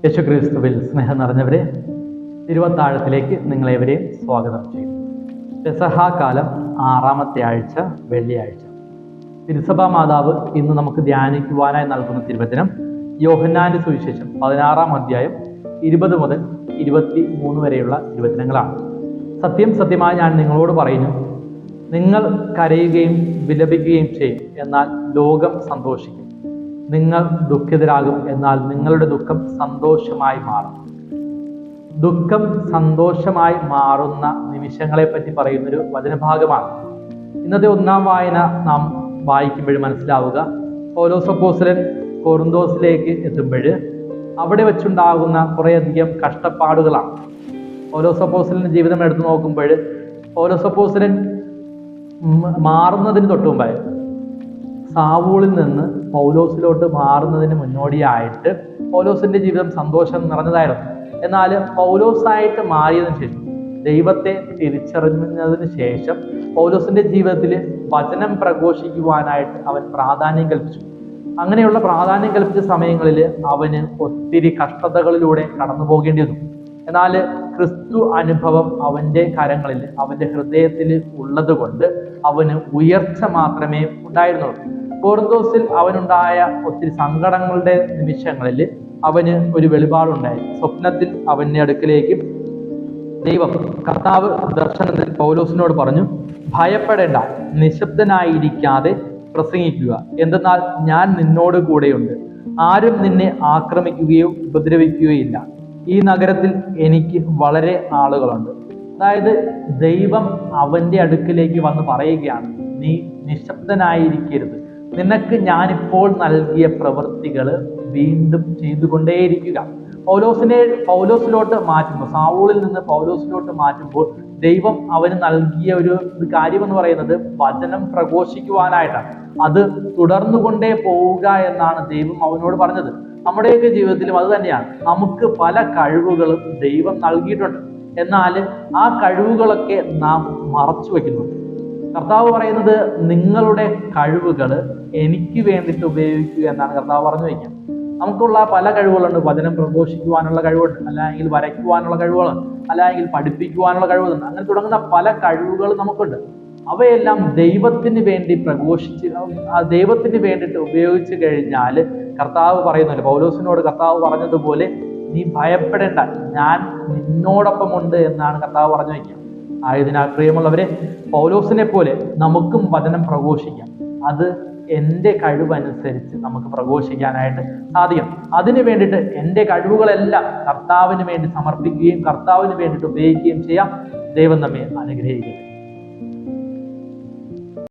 യേശുക്രിസ്തുവിൽ സ്നേഹം നിറഞ്ഞവരെ, തിരുവത്താഴത്തിലേക്ക് നിങ്ങളേവരെയും സ്വാഗതം ചെയ്യുന്നു. പെസഹാകാലം 6ാമത്തെ ആഴ്ച, വെള്ളിയാഴ്ച. തിരുസഭാ മാതാവ് ഇന്ന് നമുക്ക് ധ്യാനിക്കുവാനായി നൽകുന്ന തിരുവചനം യോഹന്നാന്റെ സുവിശേഷം 16ാം അധ്യായം 20 മുതൽ 23 വരെയുള്ള തിരുവചനങ്ങളാണ്. സത്യമായി ഞാൻ നിങ്ങളോട് പറയുന്നു, നിങ്ങൾ കരയുകയും വിലപിക്കുകയും ചെയ്യും, എന്നാൽ ലോകം സന്തോഷിക്കും. നിങ്ങൾ ദുഃഖിതരാകും, എന്നാൽ നിങ്ങളുടെ ദുഃഖം സന്തോഷമായി മാറും. ദുഃഖം സന്തോഷമായി മാറുന്ന നിമിഷങ്ങളെ പറ്റി പറയുന്നൊരു വചനഭാഗമാണ്. ഇന്നത്തെ 1ാം വായന നാം വായിക്കുമ്പോൾ മനസ്സിലാവുക, പൗലോസ് അപ്പോസ്തലൻ കൊറിന്തോസിലേക്ക് എത്തുമ്പോൾ അവിടെ വെച്ചുണ്ടാകുന്ന കുറേയധികം കഷ്ടപ്പാടുകളാണ്. പൗലോസ് അപ്പോസ്തലന്റെ ജീവിതം എടുത്തു നോക്കുമ്പോൾ പൗലോസ് അപ്പോസ്തലൻ മാറുന്നതിന് തൊട്ട് മുമ്പായി, സാവൂളിൽ നിന്ന് പൗലോസിലോട്ട് മാറുന്നതിന് മുന്നോടിയായിട്ട് പൗലോസിന്റെ ജീവിതം സന്തോഷം നിറഞ്ഞതായിരുന്നു. എന്നാൽ പൗലോസായിട്ട് മാറിയതിനു ശേഷം, ദൈവത്തെ തിരിച്ചറിഞ്ഞതിന് ശേഷം പൗലോസിന്റെ ജീവിതത്തിൽ വചനം പ്രഘോഷിക്കുവാനായിട്ട് അവൻ പ്രാധാന്യം കൽപ്പിച്ചു. അങ്ങനെയുള്ള പ്രാധാന്യം കൽപ്പിച്ച സമയങ്ങളിൽ അവന് ഒത്തിരി കഷ്ടതകളിലൂടെ കടന്നു പോകേണ്ടി വന്നു. എന്നാൽ ക്രിസ്തു അനുഭവം അവന്റെ കരങ്ങളിൽ, അവന്റെ ഹൃദയത്തിൽ ഉള്ളത് കൊണ്ട് അവന് ഉയർച്ച മാത്രമേ ഉണ്ടായിരുന്നുള്ളൂ. കൊറിന്തോസിൽ അവനുണ്ടായ ഒത്തിരി സങ്കടങ്ങളുടെ നിമിഷങ്ങളിൽ അവന് ഒരു വെളിപാടുണ്ടായി. സ്വപ്നത്തിൽ അവന്റെ അടുക്കിലേക്ക് ദൈവം, കർത്താവ് ദർശനത്തിൽ പൗലോസിനോട് പറഞ്ഞു, ഭയപ്പെടേണ്ട, നിശബ്ദനായിരിക്കാതെ പ്രസംഗിക്കുക, എന്തെന്നാൽ ഞാൻ നിന്നോട് കൂടെയുണ്ട്. ആരും നിന്നെ ആക്രമിക്കുകയോ ഉപദ്രവിക്കുകയോ ഇല്ല. ഈ നഗരത്തിൽ എനിക്ക് വളരെ ആളുകളുണ്ട്. അതായത് ദൈവം അവന്റെ അടുക്കിലേക്ക് വന്ന് പറയുകയാണ്, നീ നിശബ്ദനായിരിക്കരുത്. നിനക്ക് ഞാനിപ്പോൾ നൽകിയ പ്രവൃത്തികൾ വീണ്ടും ചെയ്തുകൊണ്ടേയിരിക്കുക. പൗലോസിലോട്ട് മാറ്റുമ്പോൾ, സാവൂളിൽ നിന്ന് പൗലോസിലോട്ട് മാറ്റുമ്പോൾ ദൈവം അവന് നൽകിയ ഒരു കാര്യം എന്ന് പറയുന്നത് വചനം പ്രഘോഷിക്കുവാനായിട്ടാണ്. അത് തുടർന്നുകൊണ്ടേ പോവുക എന്നാണ് ദൈവം അവനോട് പറഞ്ഞത്. നമ്മുടെയൊക്കെ ജീവിതത്തിലും അത് തന്നെയാണ്. നമുക്ക് പല കഴിവുകളും ദൈവം നൽകിയിട്ടുണ്ട്. എന്നാൽ ആ കഴിവുകളൊക്കെ നാം മറച്ചു വെക്കുന്നുണ്ട്. കർത്താവ് പറയുന്നത്, നിങ്ങളുടെ കഴിവുകൾ എനിക്ക് വേണ്ടിയിട്ട് ഉപയോഗിക്കുക എന്നാണ് കർത്താവ് പറഞ്ഞു വയ്ക്കുക. നമുക്കുള്ള പല കഴിവുകളുണ്ട്. വചനം പ്രഘോഷിക്കുവാനുള്ള കഴിവുണ്ട്, അല്ലെങ്കിൽ വരയ്ക്കുവാനുള്ള കഴിവുകളുണ്ട്, അല്ലെങ്കിൽ പഠിപ്പിക്കുവാനുള്ള കഴിവുകളുണ്ട്. അങ്ങനെ തുടങ്ങുന്ന പല കഴിവുകളും നമുക്കുണ്ട്. അവയെല്ലാം ദൈവത്തിന് വേണ്ടി ദൈവത്തിന് വേണ്ടിയിട്ട് ഉപയോഗിച്ചു കഴിഞ്ഞാൽ കർത്താവ് പറയുന്നില്ല, പൗലോസിനോട് കർത്താവ് പറഞ്ഞതുപോലെ, നീ ഭയപ്പെടേണ്ട, ഞാൻ നിന്നോടൊപ്പം ഉണ്ട് എന്നാണ് കർത്താവ് പറഞ്ഞു വയ്ക്കുക. ആയതിനാൽ പ്രിയമുള്ളവരെ, പൗലോസിനെ പോലെ നമുക്കും വചനം പ്രഘോഷിക്കാം. അത് എൻ്റെ കഴിവനുസരിച്ച് നമുക്ക് പ്രഘോഷിക്കാനായിട്ട് സാധിക്കും. അതിനു വേണ്ടിയിട്ട് എൻ്റെ കഴിവുകളെല്ലാം കർത്താവിന് വേണ്ടി സമർപ്പിക്കുകയും കർത്താവിന് വേണ്ടിയിട്ട് ഉപയോഗിക്കുകയും ചെയ്യാം. ദൈവം നമ്മെ അനുഗ്രഹിക്കും.